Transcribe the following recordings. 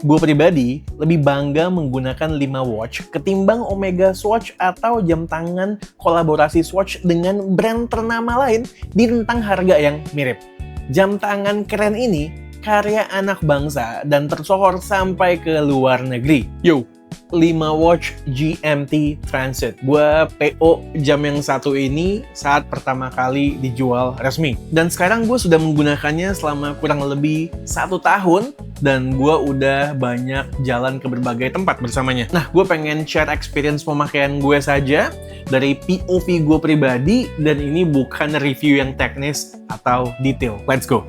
Gue pribadi lebih bangga menggunakan 5 watch ketimbang Omega Swatch atau jam tangan kolaborasi Swatch dengan brand ternama lain di rentang harga yang mirip. Jam tangan keren ini karya anak bangsa dan tersohor sampai ke luar negeri. Yo, 5 watch GMT Transit. Gue PO jam yang satu ini saat pertama kali dijual resmi. Dan sekarang gue sudah menggunakannya selama kurang lebih 1 tahun. Dan gue udah banyak jalan ke berbagai tempat bersamanya. Nah, gue pengen share experience pemakaian gue saja dari POV gue pribadi. Dan ini bukan review yang teknis atau detail. Let's go!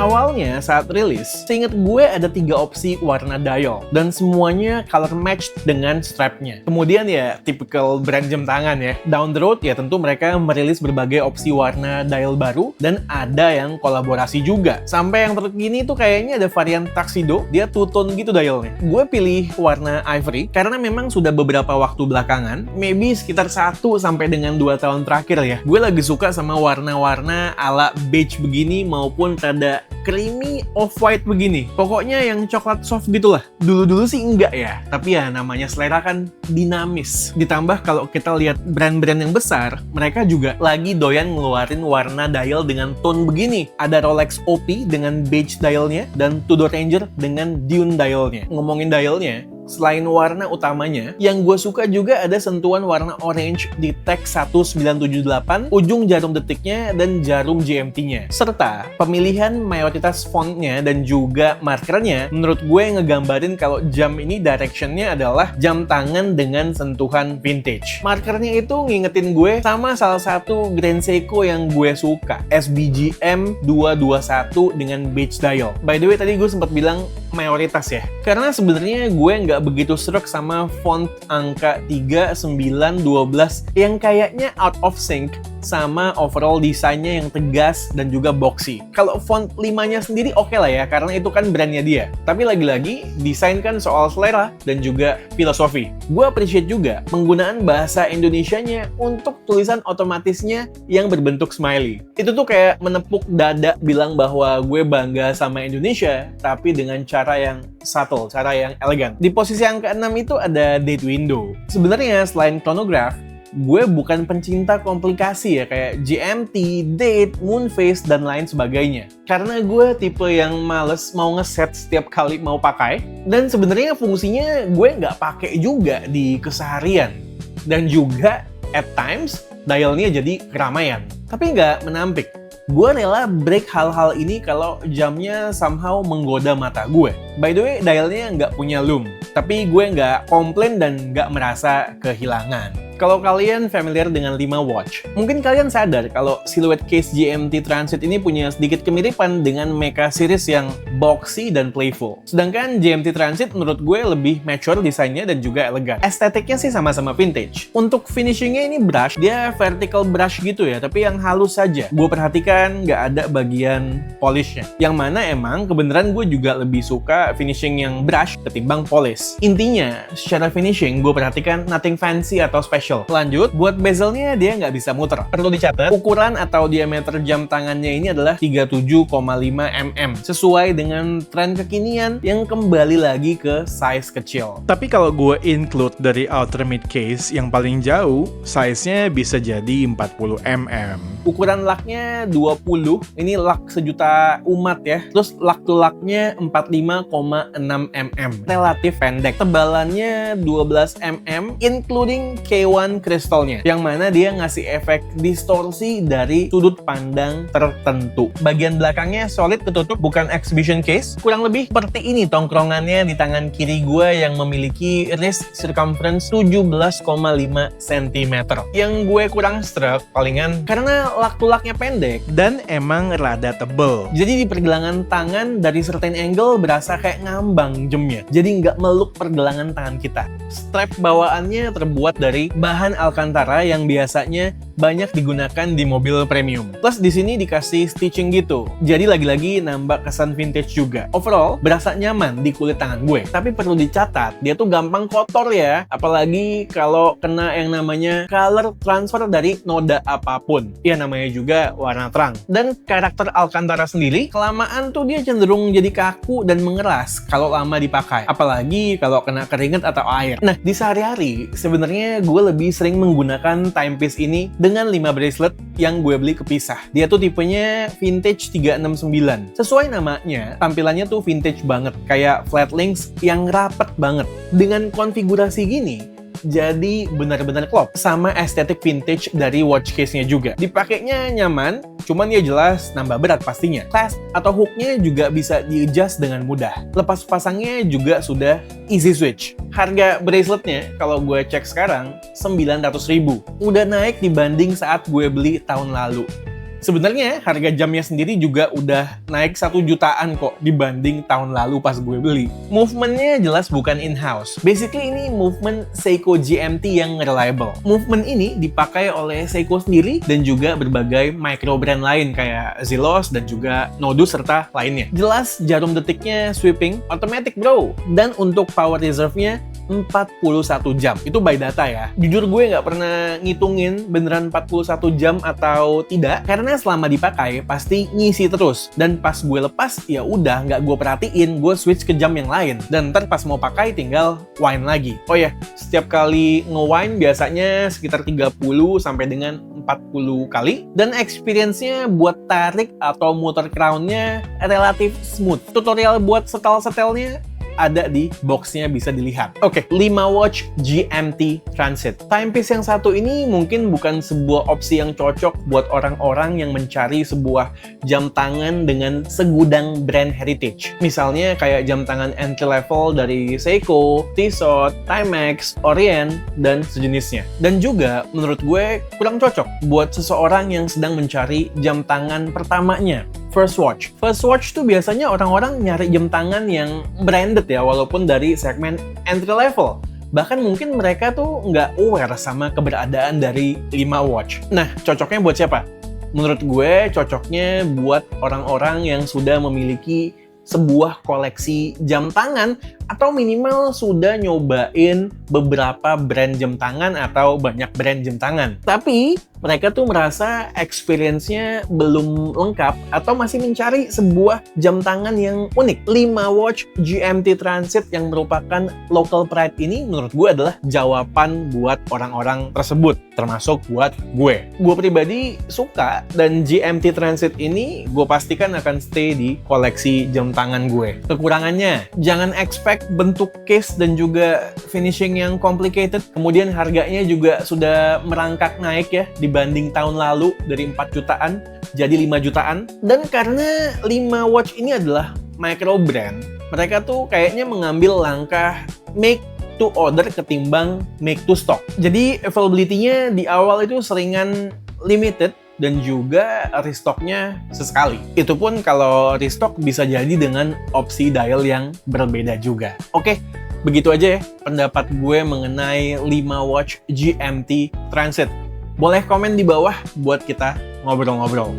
Awalnya saat rilis, seingat gue ada 3 opsi warna dial dan semuanya color match dengan strapnya. Kemudian ya typical brand jam tangan ya. Down the road ya tentu mereka merilis berbagai opsi warna dial baru dan ada yang kolaborasi juga. Sampai yang terkini tuh kayaknya ada varian tuxedo, dia two-tone gitu dialnya. Gue pilih warna ivory karena memang sudah beberapa waktu belakangan, maybe sekitar 1 sampai dengan 2 tahun terakhir ya. Gue lagi suka sama warna-warna ala beige begini maupun rada creamy off-white begini. Pokoknya yang coklat soft gitulah. Dulu-dulu sih enggak ya, tapi ya namanya selera kan dinamis. Ditambah kalau kita lihat brand-brand yang besar, mereka juga lagi doyan ngeluarin warna dial dengan tone begini. Ada Rolex OP dengan beige dialnya dan Tudor Ranger dengan dune dialnya. Ngomongin dialnya, selain warna utamanya, yang gue suka juga ada sentuhan warna orange di tag 1978, ujung jarum detiknya, dan jarum GMT-nya. Serta pemilihan mayoritas fontnya dan juga markernya, menurut gue ngegambarin kalau jam ini direction-nya adalah jam tangan dengan sentuhan vintage. Markernya itu ngingetin gue sama salah satu Grand Seiko yang gue suka, SBGM 221 dengan beige dial. By the way, tadi gue sempat bilang mayoritas ya, karena sebenarnya gue nggak begitu struck sama font angka 3, 9, 12 yang kayaknya out of sync sama overall desainnya yang tegas dan juga boxy. Kalau font 5-nya sendiri oke lah ya, karena itu kan brandnya dia. Tapi lagi-lagi, desain kan soal selera dan juga filosofi. Gue appreciate juga penggunaan bahasa Indonesianya untuk tulisan otomatisnya yang berbentuk smiley. Itu tuh kayak menepuk dada bilang bahwa gue bangga sama Indonesia, tapi dengan cara yang subtle, cara yang elegan. Di posisi yang ke-6 itu ada date window. Sebenarnya selain chronograph, gue bukan pencinta komplikasi ya kayak GMT, date, moon phase, dan lain sebagainya. Karena gue tipe yang males mau ngeset setiap kali mau pakai. Dan sebenarnya fungsinya gue nggak pakai juga di keseharian. Dan juga at times dialnya jadi keramaian. Tapi nggak menampik. Gue rela break hal-hal ini kalau jamnya somehow menggoda mata gue. By the way, dialnya nggak punya loom. Tapi gue nggak komplain dan nggak merasa kehilangan. Kalau kalian familiar dengan 5 watch, mungkin kalian sadar kalau silhouette case GMT Transit ini punya sedikit kemiripan dengan Mecha series yang boxy dan playful. Sedangkan GMT Transit menurut gue lebih mature desainnya dan juga elegan. Estetiknya sih sama-sama vintage. Untuk finishingnya ini brush, dia vertical brush gitu ya, tapi yang halus saja. Gue perhatikan nggak ada bagian polishnya. Yang mana emang kebenaran gue juga lebih suka finishing yang brush ketimbang polish. Intinya, secara finishing gue perhatikan nothing fancy atau special. Lanjut, buat bezelnya dia nggak bisa muter. Perlu dicatat, ukuran atau diameter jam tangannya ini adalah 37,5 mm. Sesuai dengan tren kekinian yang kembali lagi ke size kecil. Tapi kalau gue include dari outer mid case yang paling jauh, size-nya bisa jadi 40 mm. Ukuran laknya 20, ini lak sejuta umat ya. Terus lak to laknya 45,6 mm. Relatif pendek. Tebalannya 12 mm, including K1 kristalnya, yang mana dia ngasih efek distorsi dari sudut pandang tertentu. Bagian belakangnya solid ketutup, bukan exhibition case. Kurang lebih seperti ini tongkrongannya di tangan kiri gue yang memiliki wrist circumference 17,5 cm. Yang gue kurang struck palingan karena lak-tulaknya pendek dan emang rada tebel. Jadi di pergelangan tangan dari certain angle berasa kayak ngambang jamnya. Jadi nggak meluk pergelangan tangan kita. Strap bawaannya terbuat dari bahan Alcantara yang biasanya banyak digunakan di mobil premium. Plus di sini dikasih stitching gitu. Jadi lagi-lagi nambah kesan vintage juga. Overall, berasa nyaman di kulit tangan gue. Tapi perlu dicatat, dia tuh gampang kotor ya. Apalagi kalau kena yang namanya color transfer dari noda apapun. Ya namanya juga warna terang. Dan karakter Alcantara sendiri, kelamaan tuh dia cenderung jadi kaku dan mengeras kalau lama dipakai. Apalagi kalau kena keringat atau air. Nah, di sehari-hari sebenarnya gue lebih sering menggunakan timepiece ini dengan 5 bracelet yang gue beli kepisah. Dia tuh tipenya vintage 369. Sesuai namanya, tampilannya tuh vintage banget, kayak flat links yang rapet banget. Dengan konfigurasi gini, jadi benar-benar klop sama estetik vintage dari watch case-nya juga. Dipakainya nyaman, cuman ya jelas nambah berat pastinya. Clasp atau hook-nya juga bisa di-adjust dengan mudah. Lepas pasangnya juga sudah easy switch. Harga braceletnya kalau gue cek sekarang 900.000. Udah naik dibanding saat gue beli tahun lalu. Sebenarnya harga jamnya sendiri juga udah naik 1 jutaan kok dibanding tahun lalu pas gue beli. Movementnya jelas bukan in-house. Basically ini movement Seiko GMT yang reliable. Movement ini dipakai oleh Seiko sendiri dan juga berbagai micro brand lain kayak Zilos dan juga Nodus serta lainnya. Jelas jarum detiknya sweeping automatic bro. Dan untuk power reserve-nya 41 jam. Itu by data ya. Jujur gue nggak pernah ngitungin beneran 41 jam atau tidak, karena selama dipakai pasti ngisi terus. Dan pas gue lepas, ya udah nggak gue perhatiin, gue switch ke jam yang lain. Dan ntar pas mau pakai tinggal wind lagi. Oh ya, setiap kali nge-wind biasanya sekitar 30 sampai dengan 40 kali. Dan experience-nya buat tarik atau muter crown-nya relatif smooth. Tutorial buat setel-setelnya ada di boxnya, bisa dilihat. Oke, 5 watch GMT Transit. Timepiece yang satu ini mungkin bukan sebuah opsi yang cocok buat orang-orang yang mencari sebuah jam tangan dengan segudang brand heritage. Misalnya kayak jam tangan entry level dari Seiko, Tissot, Timex, Orient, dan sejenisnya. Dan juga menurut gue kurang cocok buat seseorang yang sedang mencari jam tangan pertamanya. First watch. First watch tuh biasanya orang-orang nyari jam tangan yang branded ya, walaupun dari segmen entry level. Bahkan mungkin mereka tuh nggak aware sama keberadaan dari 5 watch. Nah, cocoknya buat siapa? Menurut gue cocoknya buat orang-orang yang sudah memiliki sebuah koleksi jam tangan atau minimal sudah nyobain beberapa brand jam tangan atau banyak brand jam tangan. Tapi mereka tuh merasa experience-nya belum lengkap atau masih mencari sebuah jam tangan yang unik. 5 watch GMT Transit yang merupakan local pride ini menurut gue adalah jawaban buat orang-orang tersebut, termasuk buat gue. Gue pribadi suka, dan GMT Transit ini gue pastikan akan stay di koleksi jam tangan gue. Kekurangannya, jangan expect bentuk case dan juga finishing yang complicated. Kemudian harganya juga sudah merangkak naik ya dibanding tahun lalu, dari 4 jutaan jadi 5 jutaan. Dan karena 5 watch ini adalah micro brand, mereka tuh kayaknya mengambil langkah make to order ketimbang make to stock. Jadi availability-nya di awal itu seringan limited dan juga restocknya sesekali. Itu pun kalau restock bisa jadi dengan opsi dial yang berbeda juga. Oke, begitu aja ya pendapat gue mengenai 5 watch GMT Transit. Boleh komen di bawah buat kita ngobrol-ngobrol.